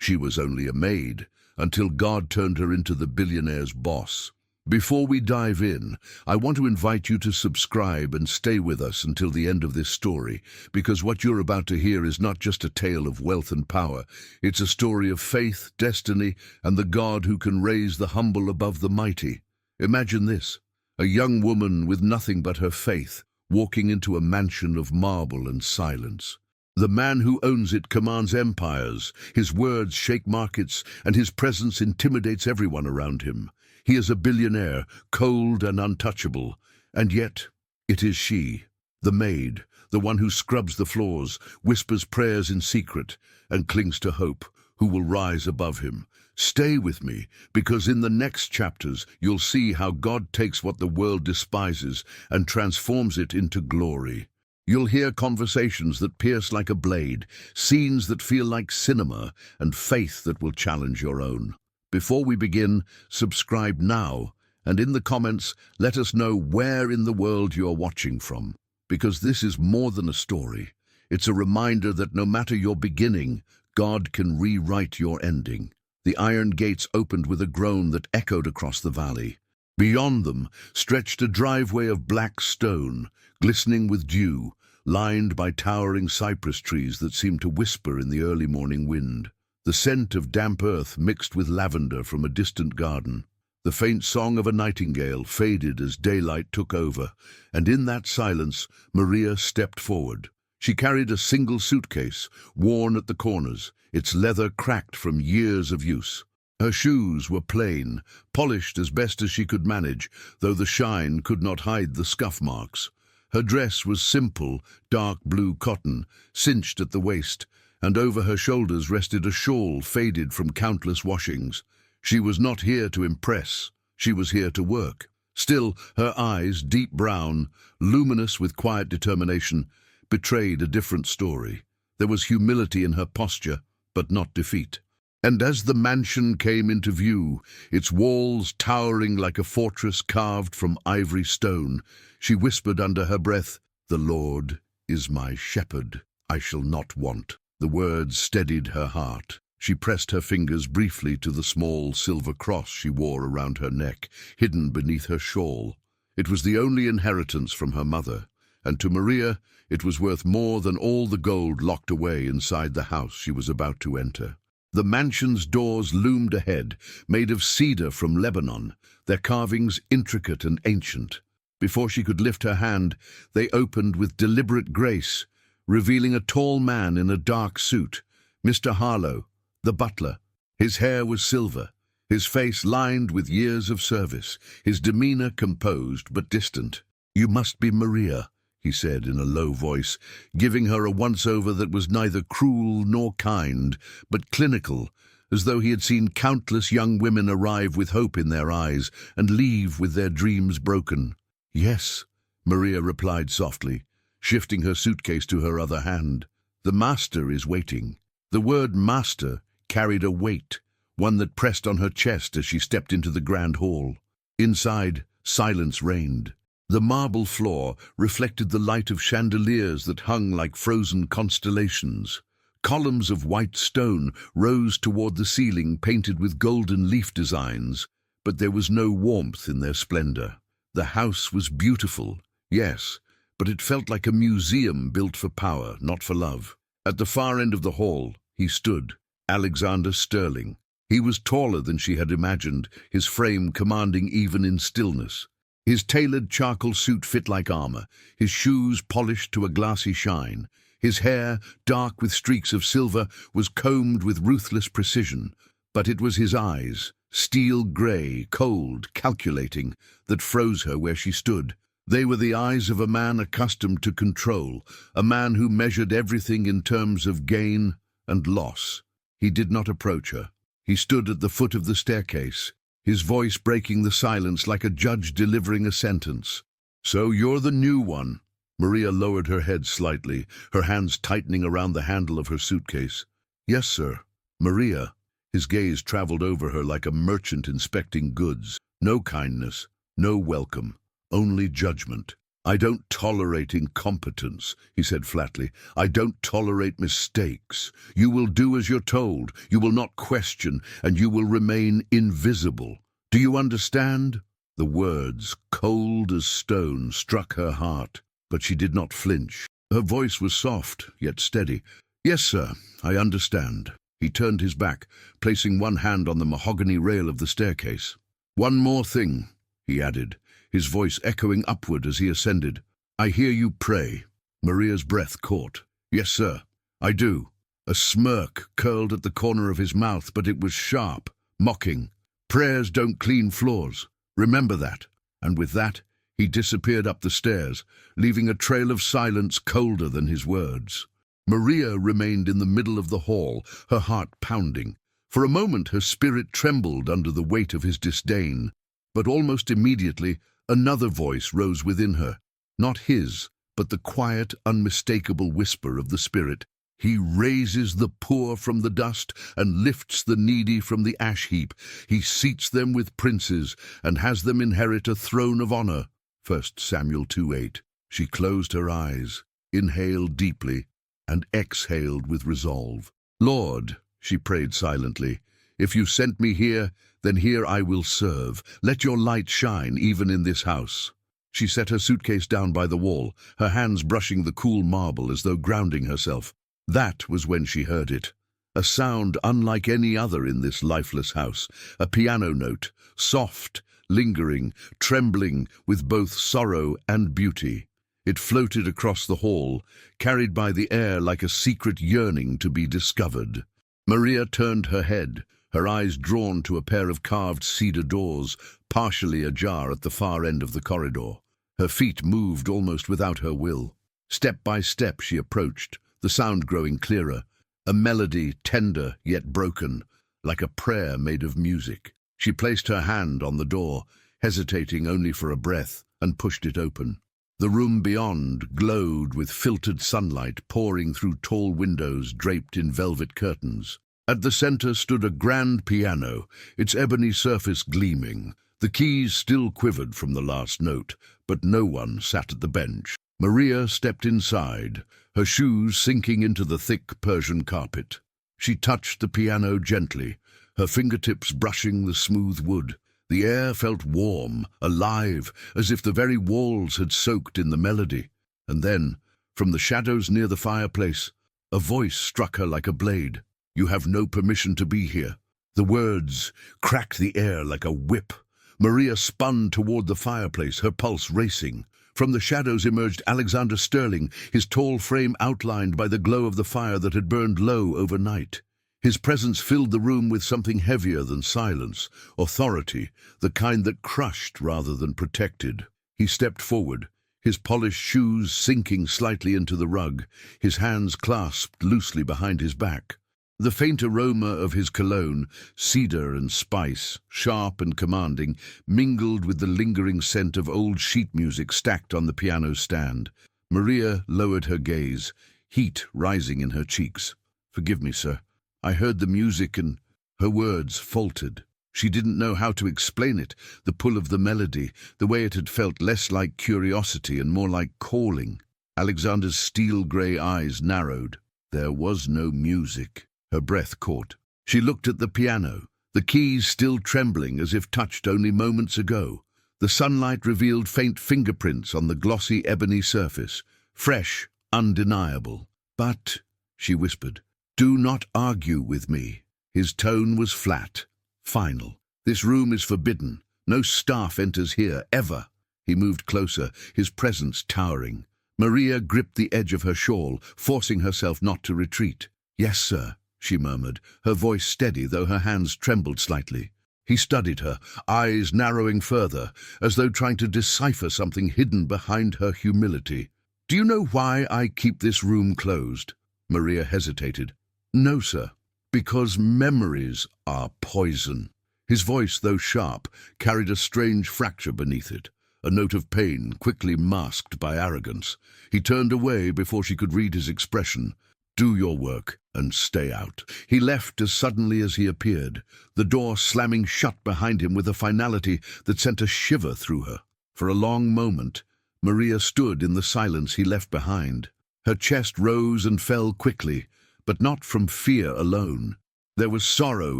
She was only a maid, until God turned her into the billionaire's boss. Before we dive in, I want to invite you to subscribe and stay with us until the end of this story, because what you're about to hear is not just a tale of wealth and power. It's a story of faith, destiny, and the God who can raise the humble above the mighty. Imagine this: a young woman with nothing but her faith, walking into a mansion of marble and silence. The man who owns it commands empires, his words shake markets, and his presence intimidates everyone around him. He is a billionaire, cold and untouchable, and yet it is she, the maid, the one who scrubs the floors, whispers prayers in secret, and clings to hope, who will rise above him. Stay with me, because in the next chapters you'll see how God takes what the world despises and transforms it into glory. You'll hear conversations that pierce like a blade, scenes that feel like cinema, and faith that will challenge your own. Before we begin, subscribe now, and in the comments, let us know where in the world you're watching from. Because this is more than a story. It's a reminder that no matter your beginning, God can rewrite your ending. The iron gates opened with a groan that echoed across the valley. Beyond them stretched a driveway of black stone, glistening with dew, lined by towering cypress trees that seemed to whisper in the early morning wind. The scent of damp earth mixed with lavender from a distant garden. The faint song of a nightingale faded as daylight took over, and in that silence, Maria stepped forward. She carried a single suitcase, worn at the corners, its leather cracked from years of use. Her shoes were plain, polished as best as she could manage, though the shine could not hide the scuff marks. Her dress was simple, dark blue cotton, cinched at the waist, and over her shoulders rested a shawl faded from countless washings. She was not here to impress, she was here to work. Still, her eyes, deep brown, luminous with quiet determination, betrayed a different story. There was humility in her posture, but not defeat. And as the mansion came into view, its walls towering like a fortress carved from ivory stone, she whispered under her breath, "The Lord is my shepherd, I shall not want." The words steadied her heart. She pressed her fingers briefly to the small silver cross she wore around her neck, hidden beneath her shawl. It was the only inheritance from her mother, and to Maria it was worth more than all the gold locked away inside the house she was about to enter. The mansion's doors loomed ahead, made of cedar from Lebanon, their carvings intricate and ancient. Before she could lift her hand, they opened with deliberate grace, revealing a tall man in a dark suit, Mr. Harlow, the butler. His hair was silver, his face lined with years of service, his demeanor composed but distant. "You must be Maria," he said in a low voice, giving her a once-over that was neither cruel nor kind, but clinical, as though he had seen countless young women arrive with hope in their eyes and leave with their dreams broken. "Yes," Maria replied softly, shifting her suitcase to her other hand. "The master is waiting." The word master carried a weight, one that pressed on her chest as she stepped into the grand hall. Inside, silence reigned. The marble floor reflected the light of chandeliers that hung like frozen constellations. Columns of white stone rose toward the ceiling, painted with golden leaf designs, but there was no warmth in their splendor. The house was beautiful, yes, but it felt like a museum built for power, not for love. At the far end of the hall, he stood, Alexander Sterling. He was taller than she had imagined, his frame commanding even in stillness. His tailored charcoal suit fit like armor, his shoes polished to a glassy shine. His hair, dark with streaks of silver, was combed with ruthless precision, but it was his eyes, steel gray, cold, calculating, that froze her where she stood. They were the eyes of a man accustomed to control, a man who measured everything in terms of gain and loss. He did not approach her. He stood at the foot of the staircase, his voice breaking the silence like a judge delivering a sentence. "So you're the new one." Maria lowered her head slightly, her hands tightening around the handle of her suitcase. "Yes, sir." "Maria." His gaze traveled over her like a merchant inspecting goods. No kindness, no welcome. Only judgment. I don't tolerate incompetence, he said flatly. I don't tolerate mistakes. You will do as you're told, you will not question, and you will remain invisible. Do you understand? The words, cold as stone, struck her heart, but she did not flinch. Her voice was soft, yet steady. Yes, sir, I understand. He turned his back, placing one hand on the mahogany rail of the staircase. One more thing, he added, his voice echoing upward as he ascended. I hear you pray. Maria's breath caught. Yes, sir, I do. A smirk curled at the corner of his mouth, but it was sharp, mocking. Prayers don't clean floors. Remember that. And with that, he disappeared up the stairs, leaving a trail of silence colder than his words. Maria remained in the middle of the hall, her heart pounding. For a moment her spirit trembled under the weight of his disdain, but almost immediately another voice rose within her. Not his, but the quiet, unmistakable whisper of the Spirit. He raises the poor from the dust and lifts the needy from the ash heap. He seats them with princes and has them inherit a throne of honor. 1 Samuel 2:8. She closed her eyes, inhaled deeply, and exhaled with resolve. Lord, she prayed silently, if you sent me here, then here I will serve. Let your light shine even in this house. She set her suitcase down by the wall, her hands brushing the cool marble as though grounding herself. That was when she heard it. A sound unlike any other in this lifeless house. A piano note, soft, lingering, trembling with both sorrow and beauty. It floated across the hall, carried by the air like a secret yearning to be discovered. Maria turned her head, her eyes drawn to a pair of carved cedar doors, partially ajar at the far end of the corridor. Her feet moved almost without her will. Step by step she approached, the sound growing clearer, a melody tender yet broken, like a prayer made of music. She placed her hand on the door, hesitating only for a breath, and pushed it open. The room beyond glowed with filtered sunlight pouring through tall windows draped in velvet curtains. At the center stood a grand piano, its ebony surface gleaming. The keys still quivered from the last note, but no one sat at the bench. Maria stepped inside, her shoes sinking into the thick Persian carpet. She touched the piano gently, her fingertips brushing the smooth wood. The air felt warm, alive, as if the very walls had soaked in the melody. And then, from the shadows near the fireplace, a voice struck her like a blade. You have no permission to be here. The words cracked the air like a whip. Maria spun toward the fireplace, her pulse racing. From the shadows emerged Alexander Sterling, his tall frame outlined by the glow of the fire that had burned low overnight. His presence filled the room with something heavier than silence, authority, the kind that crushed rather than protected. He stepped forward, his polished shoes sinking slightly into the rug, his hands clasped loosely behind his back. The faint aroma of his cologne, cedar and spice, sharp and commanding, mingled with the lingering scent of old sheet music stacked on the piano stand. Maria lowered her gaze, heat rising in her cheeks. Forgive me, sir. I heard the music and her words faltered. She didn't know how to explain it, the pull of the melody, the way it had felt less like curiosity and more like calling. Alexander's steel-grey eyes narrowed. There was no music. Her breath caught. She looked at the piano, the keys still trembling as if touched only moments ago. The sunlight revealed faint fingerprints on the glossy ebony surface, fresh, undeniable. But, she whispered, do not argue with me. His tone was flat, final. This room is forbidden. No staff enters here, ever. He moved closer, his presence towering. Maria gripped the edge of her shawl, forcing herself not to retreat. Yes, sir, she murmured, her voice steady though her hands trembled slightly. He studied her, eyes narrowing further, as though trying to decipher something hidden behind her humility. Do you know why I keep this room closed? Maria hesitated. No, sir. Because memories are poison. His voice, though sharp, carried a strange fracture beneath it, a note of pain quickly masked by arrogance. He turned away before she could read his expression. Do your work and stay out. He left as suddenly as he appeared, the door slamming shut behind him with a finality that sent a shiver through her. For a long moment, Maria stood in the silence he left behind. Her chest rose and fell quickly, but not from fear alone. There was sorrow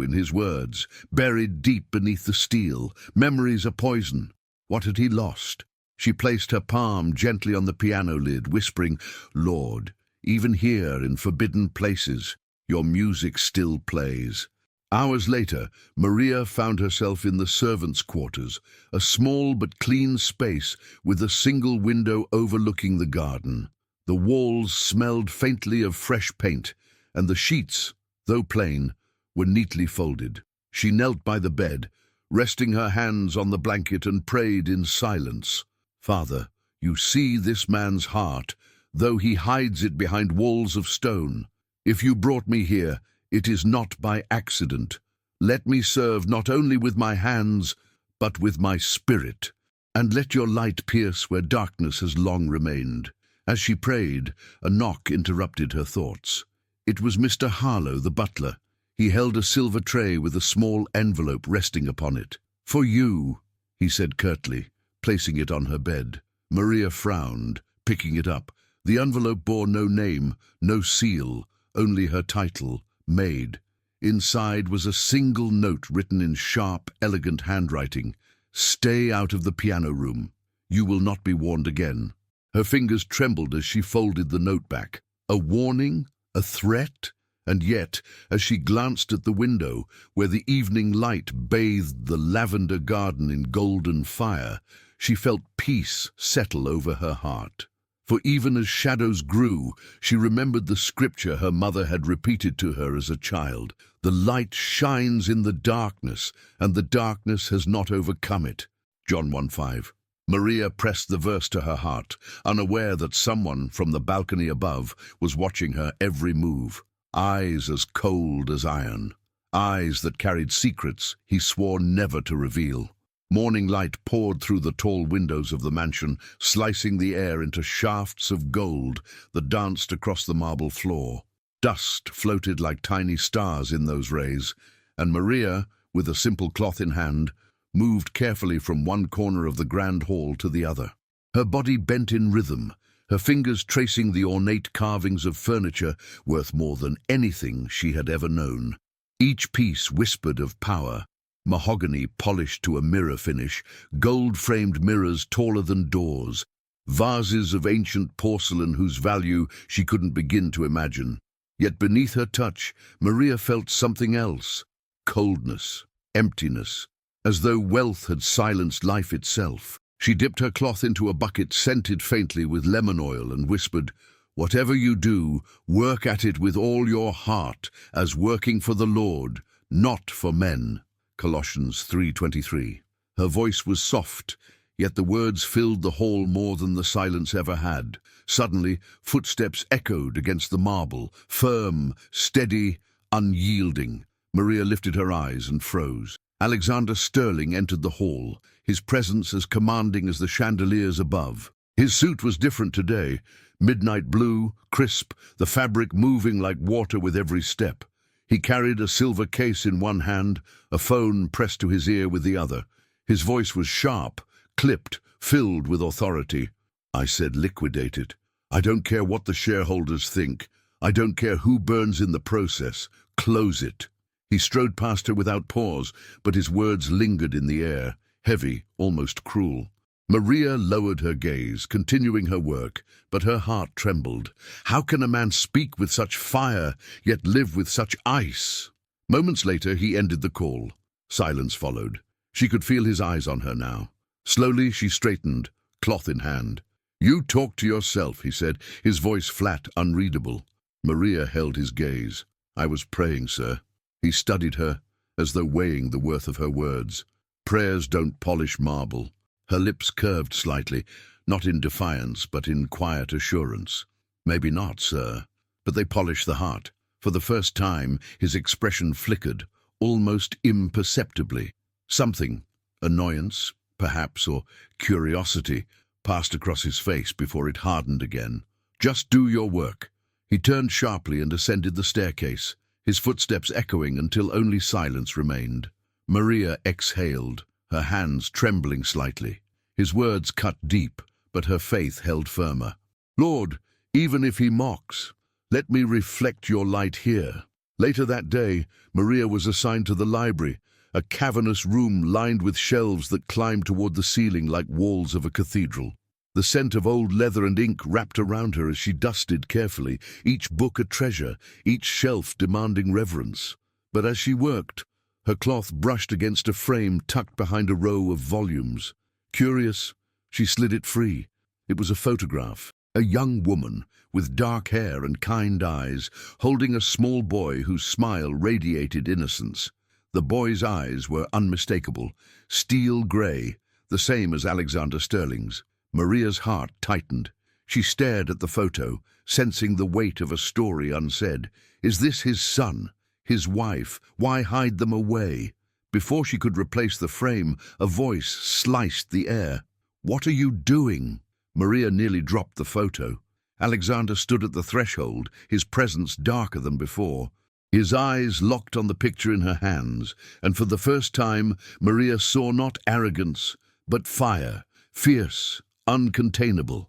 in his words, buried deep beneath the steel, memories a poison. What had he lost? She placed her palm gently on the piano lid, whispering, "Lord, even here in forbidden places, your music still plays." Hours later, Maria found herself in the servants' quarters, a small but clean space with a single window overlooking the garden. The walls smelled faintly of fresh paint, and the sheets, though plain, were neatly folded. She knelt by the bed, resting her hands on the blanket, and prayed in silence. "Father, you see this man's heart, though he hides it behind walls of stone. If you brought me here, it is not by accident. Let me serve not only with my hands, but with my spirit, and let your light pierce where darkness has long remained." As she prayed, a knock interrupted her thoughts. It was Mr. Harlow, the butler. He held a silver tray with a small envelope resting upon it. "For you," he said curtly, placing it on her bed. Maria frowned, picking it up. The envelope bore no name, no seal, only her title, Maid. Inside was a single note written in sharp, elegant handwriting. "Stay out of the piano room. You will not be warned again." Her fingers trembled as she folded the note back. A warning? A threat? And yet, as she glanced at the window, where the evening light bathed the lavender garden in golden fire, she felt peace settle over her heart. For even as shadows grew, she remembered the scripture her mother had repeated to her as a child. "The light shines in the darkness, and the darkness has not overcome it." John 1:5. Maria pressed the verse to her heart, unaware that someone from the balcony above was watching her every move. Eyes as cold as iron. Eyes that carried secrets he swore never to reveal. Morning light poured through the tall windows of the mansion, slicing the air into shafts of gold that danced across the marble floor. Dust floated like tiny stars in those rays, and Maria, with a simple cloth in hand, moved carefully from one corner of the grand hall to the other. Her body bent in rhythm, her fingers tracing the ornate carvings of furniture worth more than anything she had ever known. Each piece whispered of power: mahogany polished to a mirror finish, gold-framed mirrors taller than doors, vases of ancient porcelain whose value she couldn't begin to imagine. Yet beneath her touch, Maria felt something else: coldness, emptiness, as though wealth had silenced life itself. She dipped her cloth into a bucket scented faintly with lemon oil and whispered, "Whatever you do, work at it with all your heart, as working for the Lord, not for men." Colossians 3:23. Her voice was soft, yet the words filled the hall more than the silence ever had. Suddenly, footsteps echoed against the marble, firm, steady, unyielding. Maria lifted her eyes and froze. Alexander Sterling entered the hall, his presence as commanding as the chandeliers above. His suit was different today, midnight blue, crisp, the fabric moving like water with every step. He carried a silver case in one hand, a phone pressed to his ear with the other. His voice was sharp, clipped, filled with authority. "I said liquidate it. I don't care what the shareholders think. I don't care who burns in the process. Close it." He strode past her without pause, but his words lingered in the air, heavy, almost cruel. Maria lowered her gaze, continuing her work, but her heart trembled. How can a man speak with such fire, yet live with such ice? Moments later, he ended the call. Silence followed. She could feel his eyes on her now. Slowly, she straightened, cloth in hand. "You talk to yourself," he said, his voice flat, unreadable. Maria held his gaze. "I was praying, sir." He studied her, as though weighing the worth of her words. "Prayers don't polish marble." Her lips curved slightly, not in defiance, but in quiet assurance. "Maybe not, sir, but they polish the heart." For the first time, his expression flickered, almost imperceptibly. Something, annoyance, perhaps, or curiosity, passed across his face before it hardened again. "Just do your work." He turned sharply and ascended the staircase, his footsteps echoing until only silence remained. Maria exhaled, her hands trembling slightly. His words cut deep, but her faith held firmer. Lord, even if he mocks, let me reflect your light here. Later that day, Maria was assigned to the library, a cavernous room lined with shelves that climbed toward the ceiling like walls of a cathedral. The scent of old leather and ink wrapped around her as she dusted carefully, each book a treasure, each shelf demanding reverence. But as she worked, her cloth brushed against a frame tucked behind a row of volumes. Curious, she slid it free. It was a photograph, a young woman with dark hair and kind eyes, holding a small boy whose smile radiated innocence. The boy's eyes were unmistakable, steel grey, the same as Alexander Sterling's. Maria's heart tightened. She stared at the photo, sensing the weight of a story unsaid. Is this his son? His wife? Why hide them away? Before she could replace the frame, a voice sliced the air. What are you doing? Maria nearly dropped the photo. Alexander stood at the threshold, his presence darker than before. His eyes locked on the picture in her hands, and for the first time, Maria saw not arrogance, but fire, fierce, uncontainable.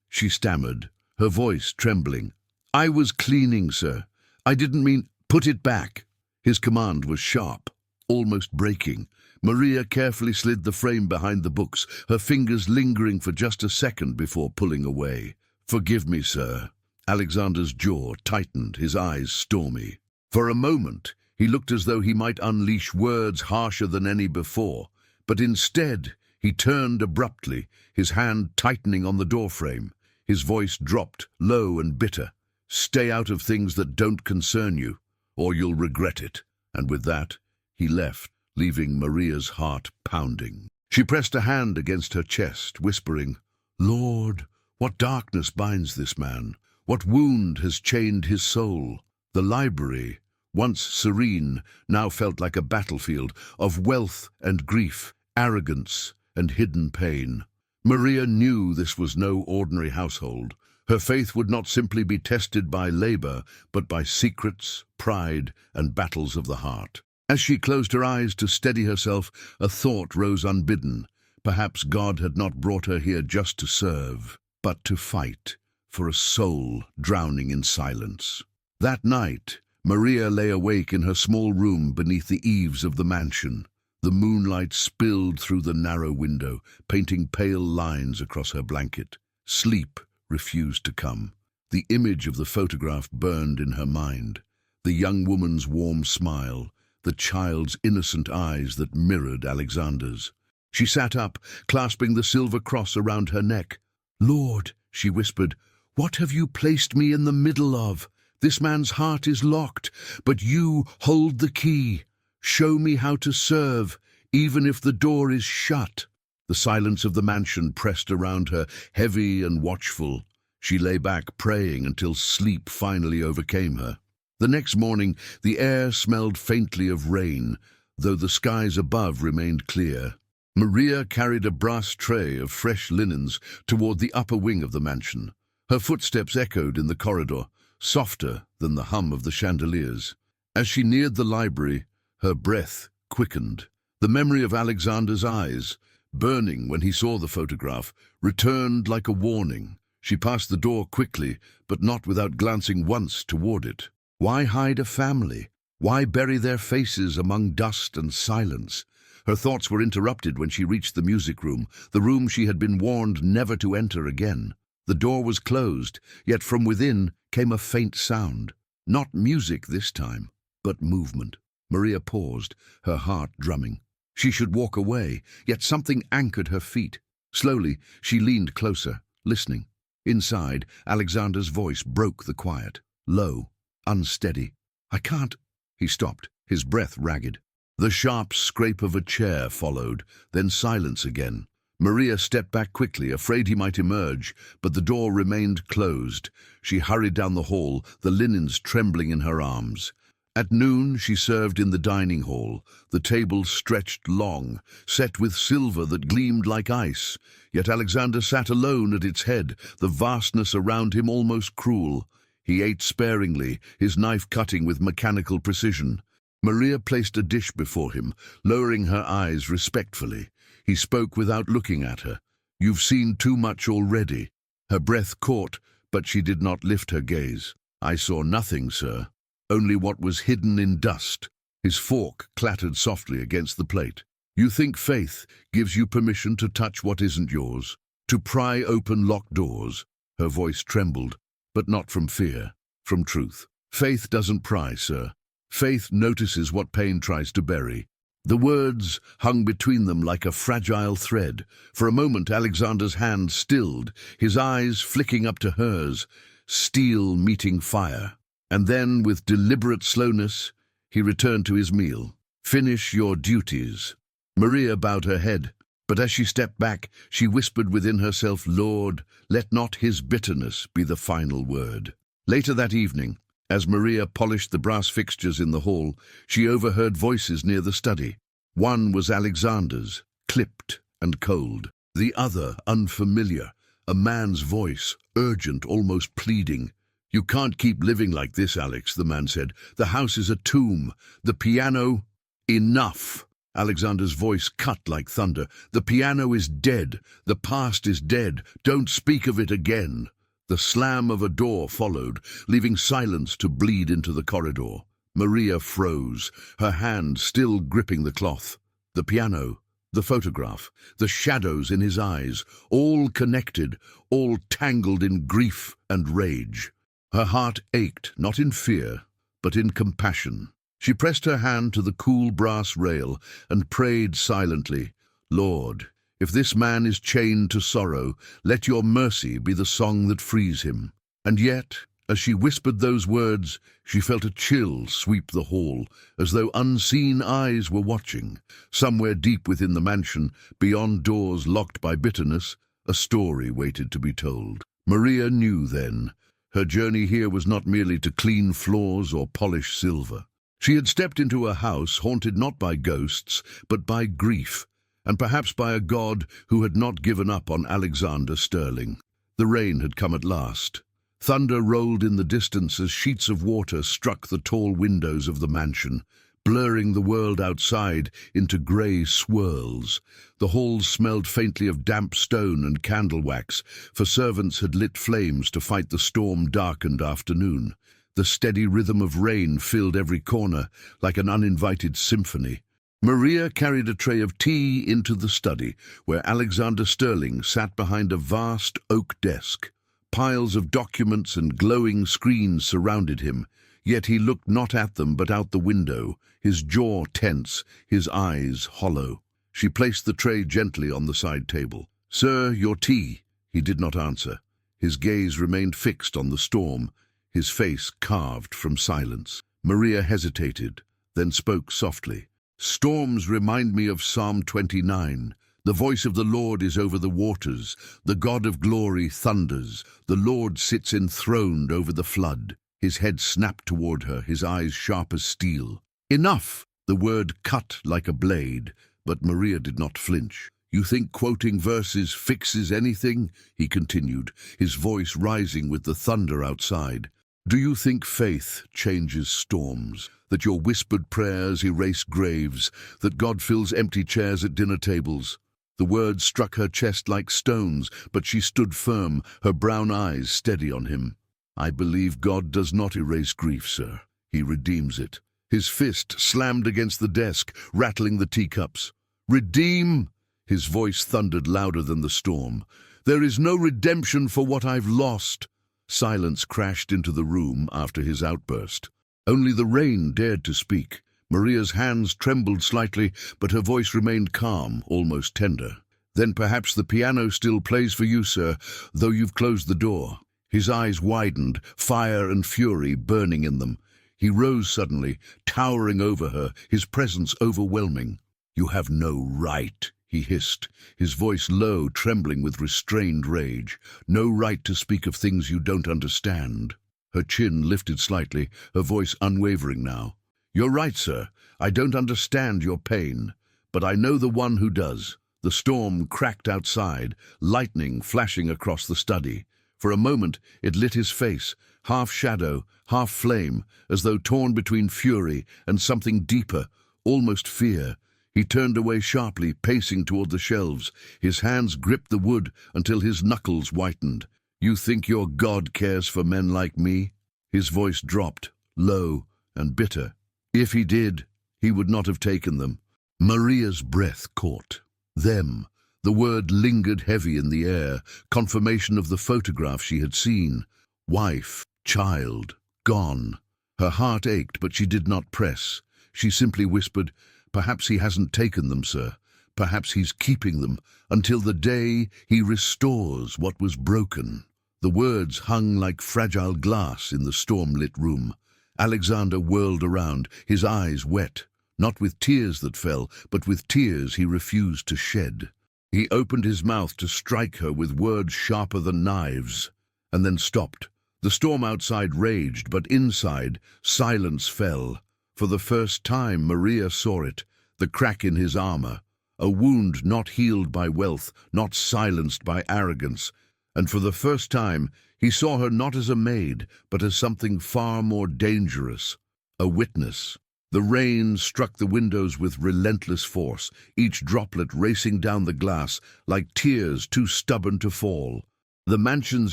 She stammered, her voice trembling. I was cleaning, sir. I didn't mean, put it back. His command was sharp, almost breaking. Maria carefully slid the frame behind the books, her fingers lingering for just a second before pulling away. Forgive me, sir. Alexander's jaw tightened, his eyes stormy. For a moment, he looked as though he might unleash words harsher than any before, but instead, he turned abruptly, his hand tightening on the doorframe. His voice dropped, low and bitter. Stay out of things that don't concern you, or you'll regret it. And with that, he left, leaving Maria's heart pounding. She pressed a hand against her chest, whispering, Lord, what darkness binds this man? What wound has chained his soul? The library, once serene, now felt like a battlefield of wealth and grief, arrogance and hidden pain. Maria knew this was no ordinary household. Her faith would not simply be tested by labor, but by secrets, pride, and battles of the heart. As she closed her eyes to steady herself, a thought rose unbidden. Perhaps God had not brought her here just to serve, but to fight for a soul drowning in silence. That night, Maria lay awake in her small room beneath the eaves of the mansion. The moonlight spilled through the narrow window, painting pale lines across her blanket. Sleep refused to come. The image of the photograph burned in her mind. The young woman's warm smile, the child's innocent eyes that mirrored Alexander's. She sat up, clasping the silver cross around her neck. Lord, she whispered, what have you placed me in the middle of? This man's heart is locked, but you hold the key. Show me how to serve, even if the door is shut. The silence of the mansion pressed around her, heavy and watchful. She lay back, praying until sleep finally overcame her. The next morning, the air smelled faintly of rain, though the skies above remained clear. Maria carried a brass tray of fresh linens toward the upper wing of the mansion. Her footsteps echoed in the corridor, softer than the hum of the chandeliers. As she neared the library, her breath quickened. The memory of Alexander's eyes, burning when he saw the photograph, returned like a warning. She passed the door quickly, but not without glancing once toward it. Why hide a family? Why bury their faces among dust and silence? Her thoughts were interrupted when she reached the music room, the room she had been warned never to enter again. The door was closed, yet from within came a faint sound. Not music this time, but movement. Maria paused, her heart drumming. She should walk away, yet something anchored her feet. Slowly, she leaned closer, listening. Inside, Alexander's voice broke the quiet, low, unsteady. I can't. He stopped, his breath ragged. The sharp scrape of a chair followed, then silence again. Maria stepped back quickly, afraid he might emerge, but the door remained closed. She hurried down the hall, the linens trembling in her arms. At noon, she served in the dining hall. The table stretched long, set with silver that gleamed like ice. Yet Alexander sat alone at its head, the vastness around him almost cruel. He ate sparingly, his knife cutting with mechanical precision. Maria placed a dish before him, lowering her eyes respectfully. He spoke without looking at her. You've seen too much already. Her breath caught, but she did not lift her gaze. I saw nothing, sir. Only what was hidden in dust. His fork clattered softly against the plate. You think faith gives you permission to touch what isn't yours? To pry open locked doors? Her voice trembled, but not from fear, from truth. Faith doesn't pry, sir. Faith notices what pain tries to bury. The words hung between them like a fragile thread. For a moment, Alexander's hand stilled, his eyes flicking up to hers, steel meeting fire. And then, with deliberate slowness, he returned to his meal. Finish your duties. Maria bowed her head, but as she stepped back, she whispered within herself, Lord, let not his bitterness be the final word. Later that evening, as Maria polished the brass fixtures in the hall, she overheard voices near the study. One was Alexander's, clipped and cold. The other, unfamiliar, a man's voice, urgent, almost pleading. You can't keep living like this, Alex, the man said. The house is a tomb. The piano... Enough! Alexander's voice cut like thunder. The piano is dead. The past is dead. Don't speak of it again. The slam of a door followed, leaving silence to bleed into the corridor. Maria froze, her hand still gripping the cloth. The piano, the photograph, the shadows in his eyes, all connected, all tangled in grief and rage. Her heart ached, not in fear, but in compassion. She pressed her hand to the cool brass rail and prayed silently, Lord, if this man is chained to sorrow, let your mercy be the song that frees him. And yet, as she whispered those words, she felt a chill sweep the hall, as though unseen eyes were watching. Somewhere deep within the mansion, beyond doors locked by bitterness, a story waited to be told. Maria knew then. Her journey here was not merely to clean floors or polish silver. She had stepped into a house haunted not by ghosts, but by grief, and perhaps by a God who had not given up on Alexander Sterling. The rain had come at last. Thunder rolled in the distance as sheets of water struck the tall windows of the mansion, blurring the world outside into grey swirls. The halls smelled faintly of damp stone and candle wax, for servants had lit flames to fight the storm-darkened afternoon. The steady rhythm of rain filled every corner, like an uninvited symphony. Maria carried a tray of tea into the study, where Alexander Sterling sat behind a vast oak desk. Piles of documents and glowing screens surrounded him, yet he looked not at them but out the window, his jaw tense, his eyes hollow. She placed the tray gently on the side table. Sir, your tea. He did not answer. His gaze remained fixed on the storm, his face carved from silence. Maria hesitated, then spoke softly. Storms remind me of Psalm 29. The voice of the Lord is over the waters. The God of glory thunders. The Lord sits enthroned over the flood. His head snapped toward her, his eyes sharp as steel. Enough! The word cut like a blade, but Maria did not flinch. You think quoting verses fixes anything? He continued, his voice rising with the thunder outside. Do you think faith changes storms? That your whispered prayers erase graves? That God fills empty chairs at dinner tables? The words struck her chest like stones, but she stood firm, her brown eyes steady on him. I believe God does not erase grief, sir. He redeems it. His fist slammed against the desk, rattling the teacups. Redeem! His voice thundered louder than the storm. There is no redemption for what I've lost. Silence crashed into the room after his outburst. Only the rain dared to speak. Maria's hands trembled slightly, but her voice remained calm, almost tender. Then perhaps the piano still plays for you, sir, though you've closed the door. His eyes widened, fire and fury burning in them. He rose suddenly, towering over her, his presence overwhelming. You have no right, he hissed, his voice low, trembling with restrained rage. No right to speak of things you don't understand. Her chin lifted slightly, her voice unwavering now. You're right, sir. I don't understand your pain, but I know the one who does. The storm cracked outside, lightning flashing across the study. For a moment it lit his face, half shadow, half flame, as though torn between fury and something deeper, almost fear. He turned away sharply, pacing toward the shelves. His hands gripped the wood until his knuckles whitened. "You think your God cares for men like me?" His voice dropped, low and bitter. "If he did, he would not have taken them." Maria's breath caught. Them. The word lingered heavy in the air, confirmation of the photograph she had seen. Wife, child, gone. Her heart ached, but she did not press. She simply whispered, "Perhaps he hasn't taken them, sir. Perhaps he's keeping them until the day he restores what was broken." The words hung like fragile glass in the storm-lit room. Alexander whirled around, his eyes wet, not with tears that fell, but with tears he refused to shed. He opened his mouth to strike her with words sharper than knives, and then stopped. The storm outside raged, but inside, silence fell. For the first time, Maria saw it, the crack in his armor, a wound not healed by wealth, not silenced by arrogance. And for the first time, he saw her not as a maid, but as something far more dangerous, a witness. The rain struck the windows with relentless force, each droplet racing down the glass like tears too stubborn to fall. The mansion's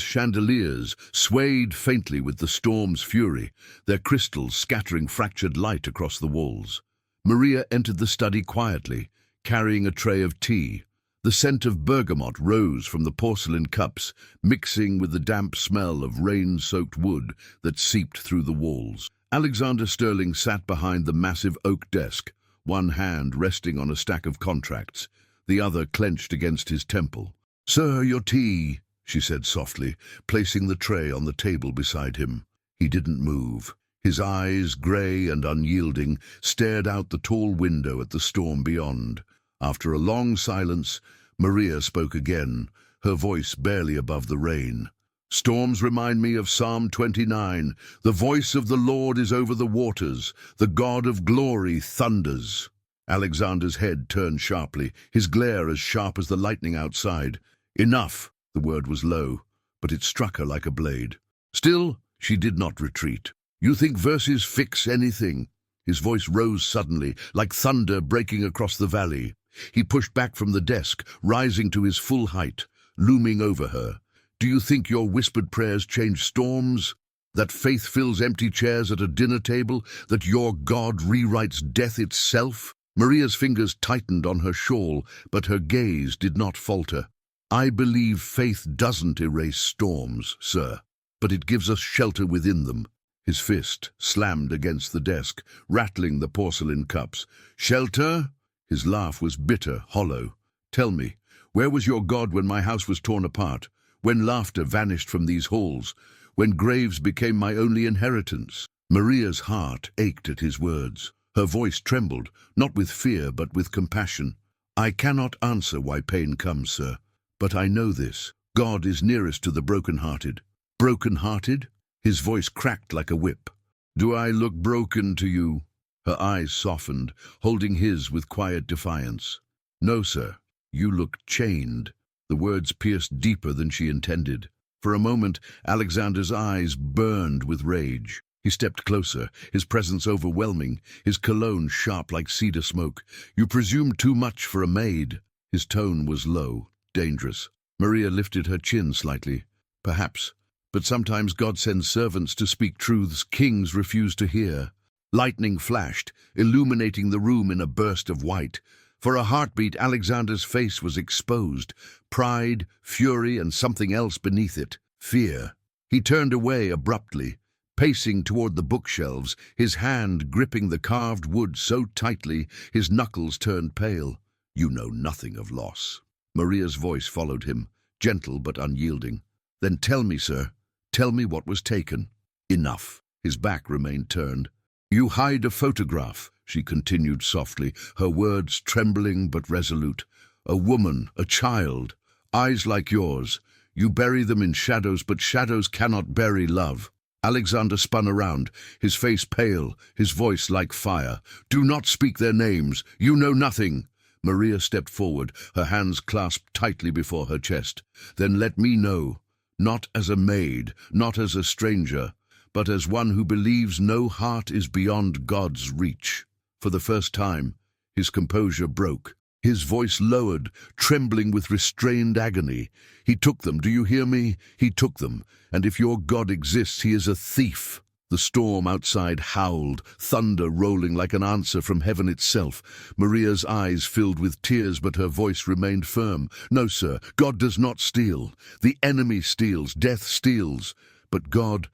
chandeliers swayed faintly with the storm's fury, their crystals scattering fractured light across the walls. Maria entered the study quietly, carrying a tray of tea. The scent of bergamot rose from the porcelain cups, mixing with the damp smell of rain-soaked wood that seeped through the walls. Alexander Sterling sat behind the massive oak desk, one hand resting on a stack of contracts, the other clenched against his temple. "Sir, your tea," she said softly, placing the tray on the table beside him. He didn't move. His eyes, grey and unyielding, stared out the tall window at the storm beyond. After a long silence, Maria spoke again, her voice barely above the rain. "Storms remind me of Psalm 29. The voice of the Lord is over the waters. The God of glory thunders." Alexander's head turned sharply, his glare as sharp as the lightning outside. "Enough!" The word was low, but it struck her like a blade. Still, she did not retreat. "You think verses fix anything?" His voice rose suddenly, like thunder breaking across the valley. He pushed back from the desk, rising to his full height, looming over her. "Do you think your whispered prayers change storms? That faith fills empty chairs at a dinner table? That your God rewrites death itself?" Maria's fingers tightened on her shawl, but her gaze did not falter. "I believe faith doesn't erase storms, sir, but it gives us shelter within them." His fist slammed against the desk, rattling the porcelain cups. "Shelter?" His laugh was bitter, hollow. "Tell me, where was your God when my house was torn apart? When laughter vanished from these halls, when graves became my only inheritance?" Maria's heart ached at his words. Her voice trembled, not with fear but with compassion. "I cannot answer why pain comes, sir, but I know this. God is nearest to the broken-hearted." "Broken-hearted?" His voice cracked like a whip. "Do I look broken to you?" Her eyes softened, holding his with quiet defiance. "No, sir. You look chained." The words pierced deeper than she intended. For a moment, Alexander's eyes burned with rage. He stepped closer, his presence overwhelming, his cologne sharp like cedar smoke. "You presume too much for a maid." His tone was low, dangerous. Maria lifted her chin slightly. "Perhaps, but sometimes God sends servants to speak truths kings refuse to hear." Lightning flashed, illuminating the room in a burst of white. For a heartbeat, Alexander's face was exposed. Pride, fury, and something else beneath it. Fear. He turned away abruptly, pacing toward the bookshelves, his hand gripping the carved wood so tightly his knuckles turned pale. "You know nothing of loss." Maria's voice followed him, gentle but unyielding. "Then tell me, sir. Tell me what was taken." "Enough." His back remained turned. "You hide a photograph," she continued softly, her words trembling but resolute. "A woman, a child, eyes like yours. You bury them in shadows, but shadows cannot bury love." Alexander spun around, his face pale, his voice like fire. "Do not speak their names. You know nothing." Maria stepped forward, her hands clasped tightly before her chest. "Then let me know, not as a maid, not as a stranger, but as one who believes no heart is beyond God's reach." For the first time, His composure broke. His voice lowered, trembling with restrained agony. He took them, do you hear me? He took them, and if your God exists, he is a thief. The storm outside howled, thunder rolling like an answer from heaven itself. Maria's eyes filled with tears, but her voice remained firm. No, sir, God does not steal. The enemy steals, death steals. But God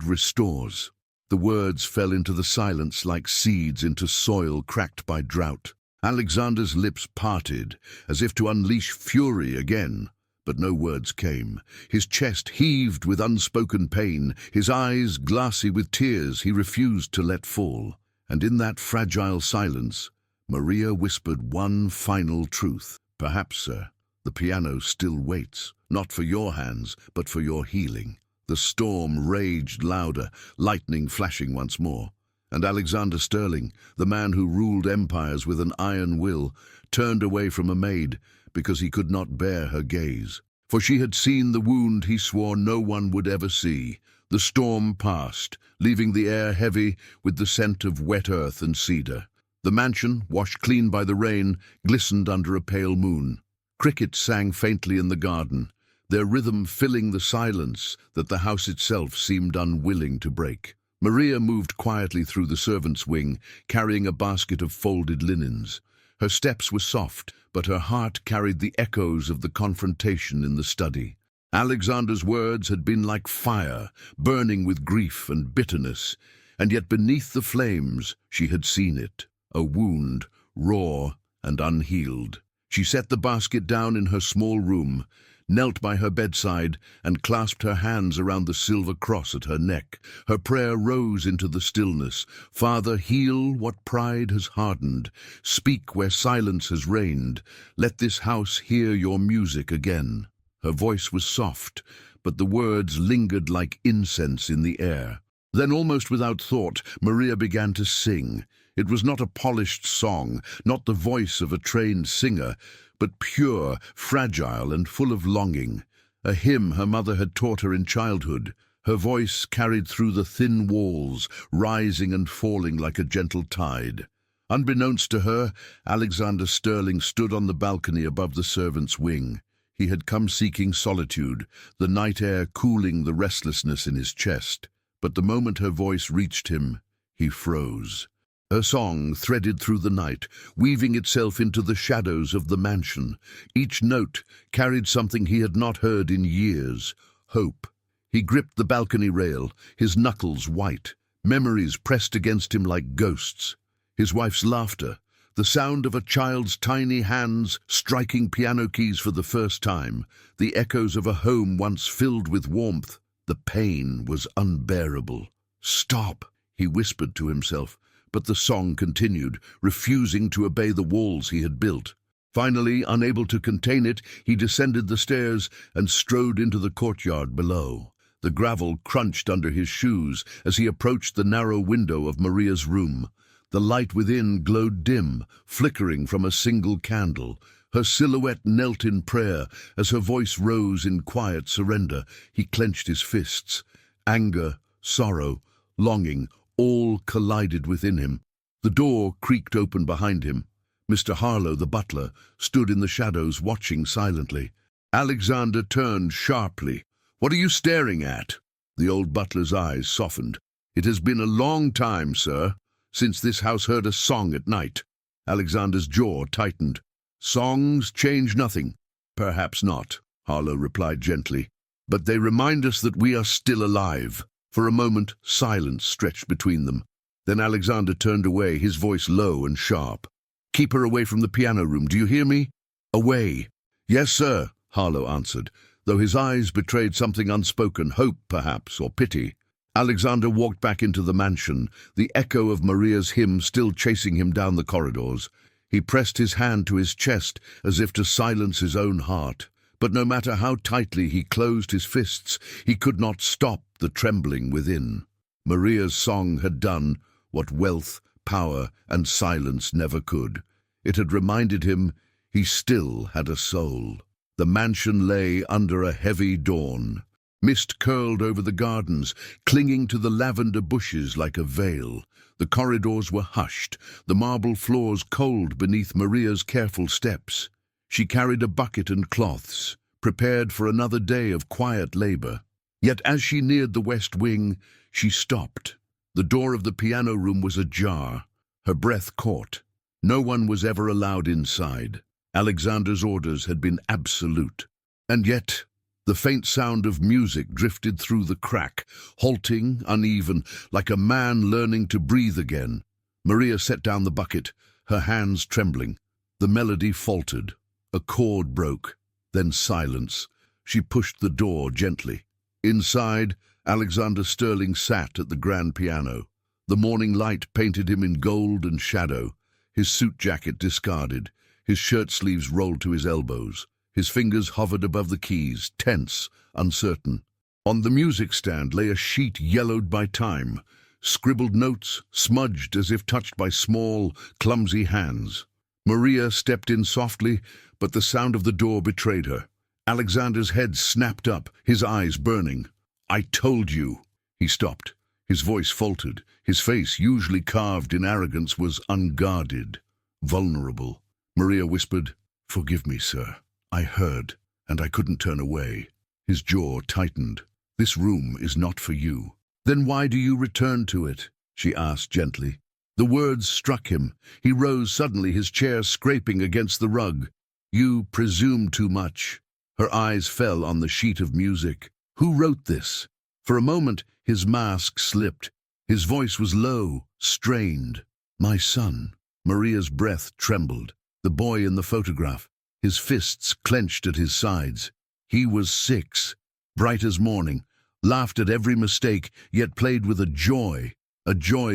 restores. The words fell into the silence like seeds into soil cracked by drought. Alexander's lips parted, as if to unleash fury again. But no words came. His chest heaved with unspoken pain, his eyes glassy with tears he refused to let fall. And in that fragile silence, Maria whispered one final truth. Perhaps, sir, the piano still waits, not for your hands, but for your healing. The storm raged louder, lightning flashing once more. And Alexander Sterling, the man who ruled empires with an iron will, turned away from a maid because he could not bear her gaze. For she had seen the wound he swore no one would ever see. The storm passed, leaving the air heavy with the scent of wet earth and cedar. The mansion, washed clean by the rain, glistened under a pale moon. Crickets sang faintly in the garden, their rhythm filling the silence that the house itself seemed unwilling to break. Maria moved quietly through the servants' wing, carrying a basket of folded linens. Her steps were soft, but her heart carried the echoes of the confrontation in the study. Alexander's words had been like fire, burning with grief and bitterness, and yet beneath the flames she had seen it, a wound, raw and unhealed. She set the basket down in her small room, knelt by her bedside, and clasped her hands around the silver cross at her neck. Her prayer rose into the stillness. Father, heal what pride has hardened. Speak where silence has reigned. Let this house hear your music again. Her voice was soft, but the words lingered like incense in the air. Then, almost without thought, Maria began to sing. It was not a polished song, not the voice of a trained singer, but pure, fragile, and full of longing. A hymn her mother had taught her in childhood. Her voice carried through the thin walls, rising and falling like a gentle tide. Unbeknownst to her, Alexander Sterling stood on the balcony above the servants' wing. He had come seeking solitude, the night air cooling the restlessness in his chest. But the moment her voice reached him, he froze. Her song threaded through the night, weaving itself into the shadows of the mansion. Each note carried something he had not heard in years: hope. He gripped the balcony rail, his knuckles white, memories pressed against him like ghosts. His wife's laughter, the sound of a child's tiny hands striking piano keys for the first time, the echoes of a home once filled with warmth. The pain was unbearable. "Stop," he whispered to himself. But the song continued, refusing to obey the walls he had built. Finally, unable to contain it, he descended the stairs and strode into the courtyard below. The gravel crunched under his shoes as he approached the narrow window of Maria's room. The light within glowed dim, flickering from a single candle. Her silhouette knelt in prayer as her voice rose in quiet surrender. He clenched his fists. Anger, sorrow, longing, all collided within him. The door creaked open behind him. Mr. Harlow, the butler, stood in the shadows watching silently. Alexander turned sharply. "What are you staring at?" The old butler's eyes softened. "It has been a long time, sir, since this house heard a song at night." Alexander's jaw tightened. "Songs change nothing." "Perhaps not," Harlow replied gently, "but they remind us that we are still alive." For a moment, silence stretched between them. Then Alexander turned away, his voice low and sharp. "Keep her away from the piano room, do you hear me? Away." "Yes, sir," Harlow answered, though his eyes betrayed something unspoken, hope perhaps, or pity. Alexander walked back into the mansion, the echo of Maria's hymn still chasing him down the corridors. He pressed his hand to his chest as if to silence his own heart. But no matter how tightly he closed his fists, he could not stop the trembling within. Maria's song had done what wealth, power, and silence never could. It had reminded him he still had a soul. The mansion lay under a heavy dawn. Mist curled over the gardens, clinging to the lavender bushes like a veil. The corridors were hushed, the marble floors cold beneath Maria's careful steps. She carried a bucket and cloths, prepared for another day of quiet labor. Yet as she neared the west wing, she stopped. The door of the piano room was ajar. Her breath caught. No one was ever allowed inside. Alexander's orders had been absolute. And yet, the faint sound of music drifted through the crack, halting, uneven, like a man learning to breathe again. Maria set down the bucket, her hands trembling. The melody faltered. A chord broke. Then silence. She pushed the door gently. Inside, Alexander Sterling sat at the grand piano. The morning light painted him in gold and shadow, his suit jacket discarded, his shirt sleeves rolled to his elbows. His fingers hovered above the keys, tense, uncertain. On the music stand lay a sheet yellowed by time, scribbled notes, smudged as if touched by small, clumsy hands. Maria stepped in softly, but the sound of the door betrayed her. Alexander's head snapped up, his eyes burning. "I told you." He stopped. His voice faltered. His face, usually carved in arrogance, was unguarded, vulnerable. Maria whispered, "Forgive me, sir. I heard, and I couldn't turn away." His jaw tightened. "This room is not for you." "Then why do you return to it?" she asked gently. The words struck him. He rose suddenly, his chair scraping against the rug. "You presume too much." Her eyes fell on the sheet of music. Who wrote this? For a moment, his mask slipped. His voice was low, strained. "My son." Maria's breath trembled. The boy in the photograph, his fists clenched at his sides. He was 6, bright as morning, laughed at every mistake, yet played with a joy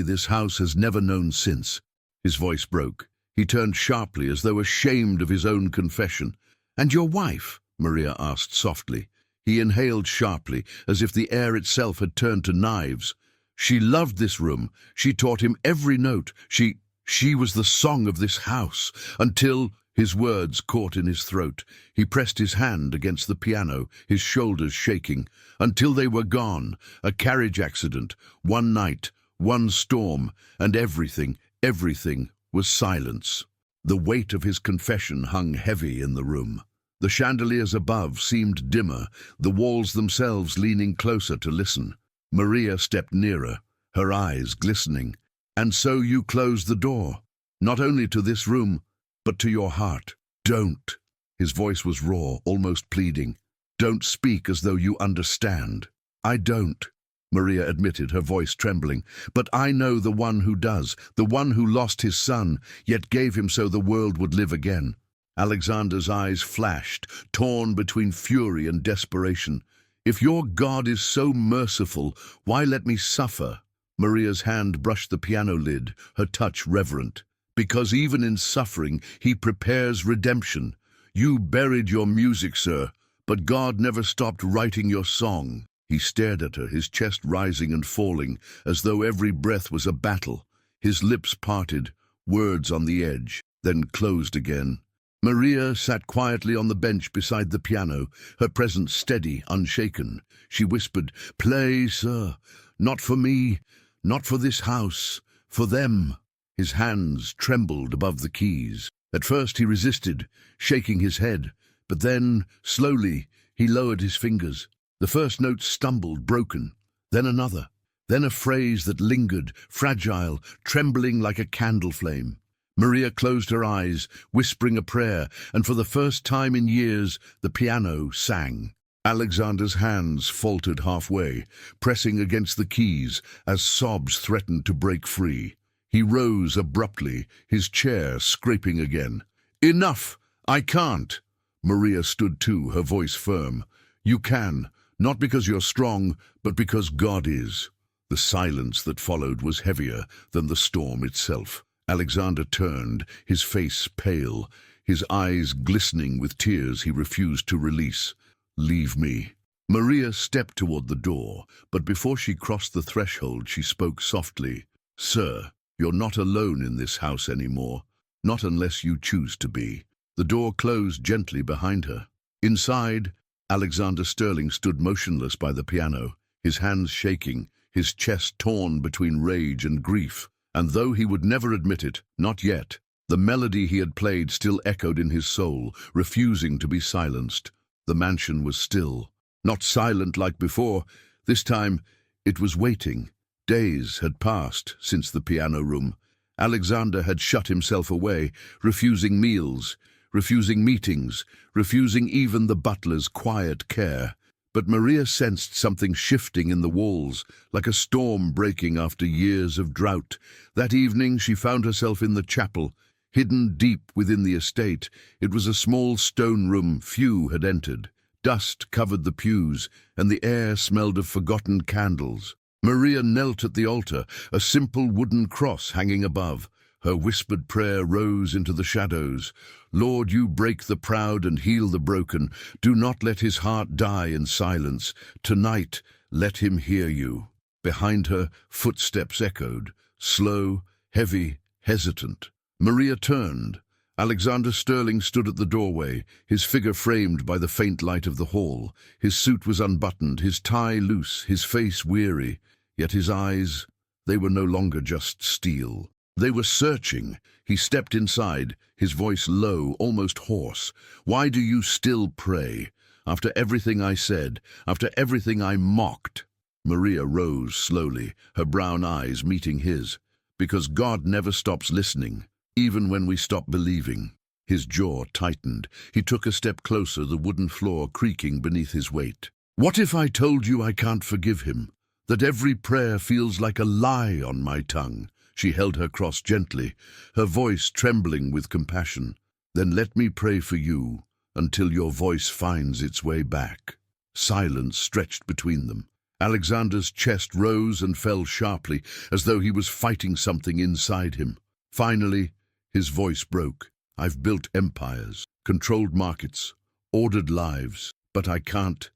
this house has never known since. His voice broke. He turned sharply as though ashamed of his own confession. "And your wife?" Maria asked softly. He inhaled sharply, as if the air itself had turned to knives. "She loved this room. She taught him every note. She was the song of this house, until—" His words caught in his throat. He pressed his hand against the piano, his shoulders shaking. "Until they were gone. A carriage accident. One night, one storm, and everything was silence." The weight of his confession hung heavy in the room. The chandeliers above seemed dimmer, the walls themselves leaning closer to listen. Maria stepped nearer, her eyes glistening. "And so you closed the door, not only to this room, but to your heart. Don't." His voice was raw, almost pleading. "Don't speak as though you understand." "I don't," Maria admitted, her voice trembling. "But I know the one who does, the one who lost his son, yet gave him so the world would live again." Alexander's eyes flashed, torn between fury and desperation. "If your God is so merciful, why let me suffer?" Maria's hand brushed the piano lid, her touch reverent. "Because even in suffering, he prepares redemption. You buried your music, sir, but God never stopped writing your song." He stared at her, his chest rising and falling, as though every breath was a battle. His lips parted, words on the edge, then closed again. Maria sat quietly on the bench beside the piano, her presence steady, unshaken. She whispered, "Play, sir. Not for me, not for this house, for them." His hands trembled above the keys. At first he resisted, shaking his head, but then, slowly, he lowered his fingers. The first note stumbled, broken, then another, then a phrase that lingered, fragile, trembling like a candle flame. Maria closed her eyes, whispering a prayer, and for the first time in years, the piano sang. Alexander's hands faltered halfway, pressing against the keys as sobs threatened to break free. He rose abruptly, his chair scraping again. "Enough! I can't!" Maria stood too, her voice firm. "You can, not because you're strong, but because God is." The silence that followed was heavier than the storm itself. Alexander turned, his face pale, his eyes glistening with tears he refused to release. "Leave me." Maria stepped toward the door, but before she crossed the threshold, she spoke softly. "Sir, you're not alone in this house anymore, not unless you choose to be." The door closed gently behind her. Inside, Alexander Sterling stood motionless by the piano, his hands shaking, his chest torn between rage and grief. And though he would never admit it, not yet, the melody he had played still echoed in his soul, refusing to be silenced. The mansion was still. Not silent like before. This time, it was waiting. Days had passed since the piano room. Alexander had shut himself away, refusing meals, refusing meetings, refusing even the butler's quiet care. But Maria sensed something shifting in the walls, like a storm breaking after years of drought. That evening she found herself in the chapel, hidden deep within the estate. It was a small stone room few had entered. Dust covered the pews, and the air smelled of forgotten candles. Maria knelt at the altar, a simple wooden cross hanging above. Her whispered prayer rose into the shadows. Lord, you break the proud and heal the broken. Do not let his heart die in silence. Tonight, let him hear you. Behind her, footsteps echoed, slow, heavy, hesitant. Maria turned. Alexander Sterling stood at the doorway, his figure framed by the faint light of the hall. His suit was unbuttoned, his tie loose, his face weary. Yet his eyes, they were no longer just steel. They were searching. He stepped inside, his voice low, almost hoarse. Why do you still pray? After everything I said, after everything I mocked? Maria rose slowly, her brown eyes meeting his. Because God never stops listening, even when we stop believing. His jaw tightened. He took a step closer, the wooden floor creaking beneath his weight. What if I told you I can't forgive him? That every prayer feels like a lie on my tongue? She held her cross gently, her voice trembling with compassion. Then let me pray for you until your voice finds its way back. Silence stretched between them. Alexander's chest rose and fell sharply, as though he was fighting something inside him. Finally, his voice broke. I've built empires, controlled markets, ordered lives, but I can't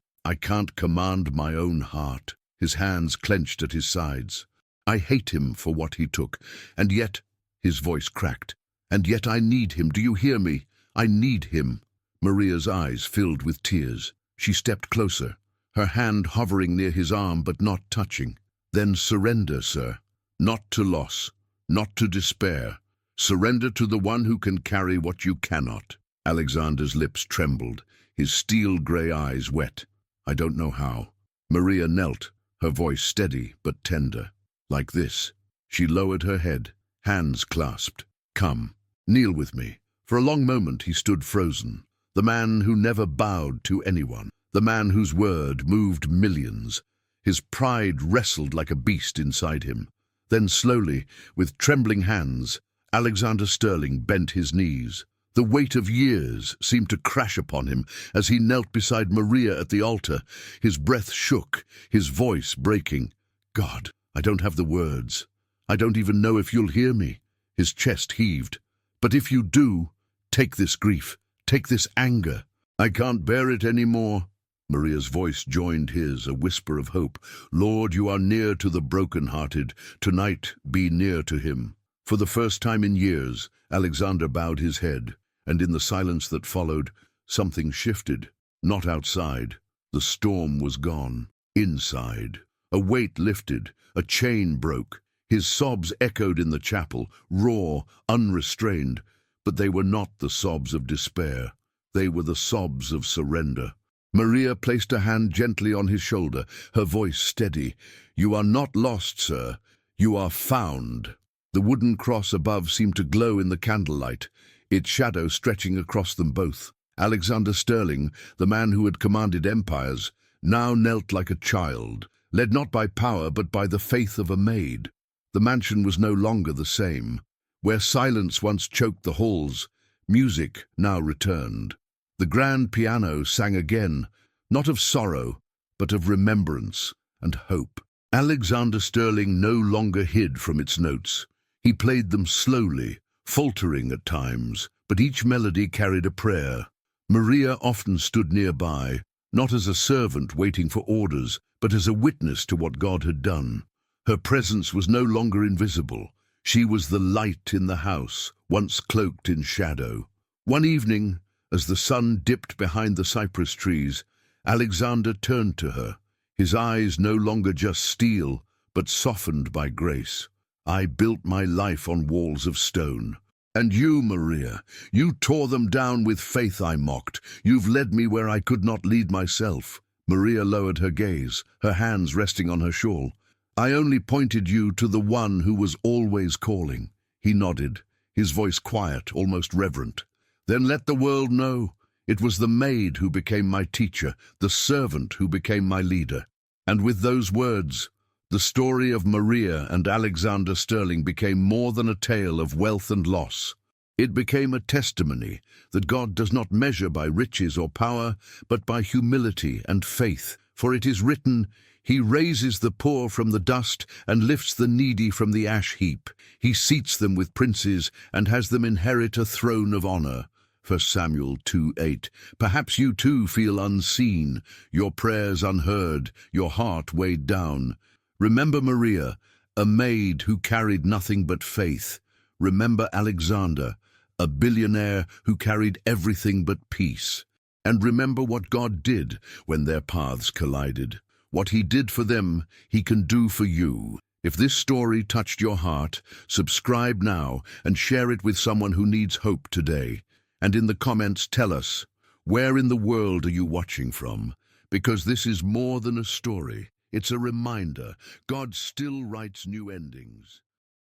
command my own heart. His hands clenched at his sides. I hate him for what he took, and yet, his voice cracked, and yet I need him, do you hear me? I need him. Maria's eyes filled with tears. She stepped closer, her hand hovering near his arm but not touching. Then surrender, sir. Not to loss, not to despair. Surrender to the one who can carry what you cannot. Alexander's lips trembled, his steel-grey eyes wet. I don't know how. Maria knelt, her voice steady but tender. Like this. She lowered her head, hands clasped. Come, kneel with me. For a long moment he stood frozen. The man who never bowed to anyone. The man whose word moved millions. His pride wrestled like a beast inside him. Then slowly, with trembling hands, Alexander Sterling bent his knees. The weight of years seemed to crash upon him as he knelt beside Maria at the altar. His breath shook, his voice breaking. God, I don't have the words. I don't even know if you'll hear me. His chest heaved. But if you do, take this grief, take this anger. I can't bear it any more. Maria's voice joined his, a whisper of hope. Lord, you are near to the broken-hearted. Tonight, be near to him. For the first time in years, Alexander bowed his head, and in the silence that followed, something shifted. Not outside. The storm was gone. Inside. A weight lifted, a chain broke. His sobs echoed in the chapel, raw, unrestrained. But they were not the sobs of despair. They were the sobs of surrender. Maria placed a hand gently on his shoulder, her voice steady. You are not lost, sir. You are found. The wooden cross above seemed to glow in the candlelight, its shadow stretching across them both. Alexander Sterling, the man who had commanded empires, now knelt like a child, led not by power but by the faith of a maid. The mansion was no longer the same. Where silence once choked the halls, music now returned. The grand piano sang again, not of sorrow, but of remembrance and hope. Alexander Sterling no longer hid from its notes. He played them slowly, faltering at times, but each melody carried a prayer. Maria often stood nearby, not as a servant waiting for orders, but as a witness to what God had done. Her presence was no longer invisible. She was the light in the house, once cloaked in shadow. One evening, as the sun dipped behind the cypress trees, Alexander turned to her, his eyes no longer just steel, but softened by grace. I built my life on walls of stone. And you, Maria, you tore them down with faith I mocked. You've led me where I could not lead myself. Maria lowered her gaze, her hands resting on her shawl. I only pointed you to the one who was always calling. He nodded, his voice quiet, almost reverent. Then let the world know. It was the maid who became my teacher, the servant who became my leader. And with those words, the story of Maria and Alexander Sterling became more than a tale of wealth and loss. It became a testimony that God does not measure by riches or power, but by humility and faith. For it is written, He raises the poor from the dust and lifts the needy from the ash heap. He seats them with princes and has them inherit a throne of honor. 1 Samuel 2:8. Perhaps you too feel unseen, your prayers unheard, your heart weighed down. Remember Maria, a maid who carried nothing but faith. Remember Alexander, a billionaire who carried everything but peace. And remember what God did when their paths collided. What He did for them, He can do for you. If this story touched your heart, subscribe now and share it with someone who needs hope today. And in the comments, tell us, where in the world are you watching from? Because this is more than a story. It's a reminder, God still writes new endings.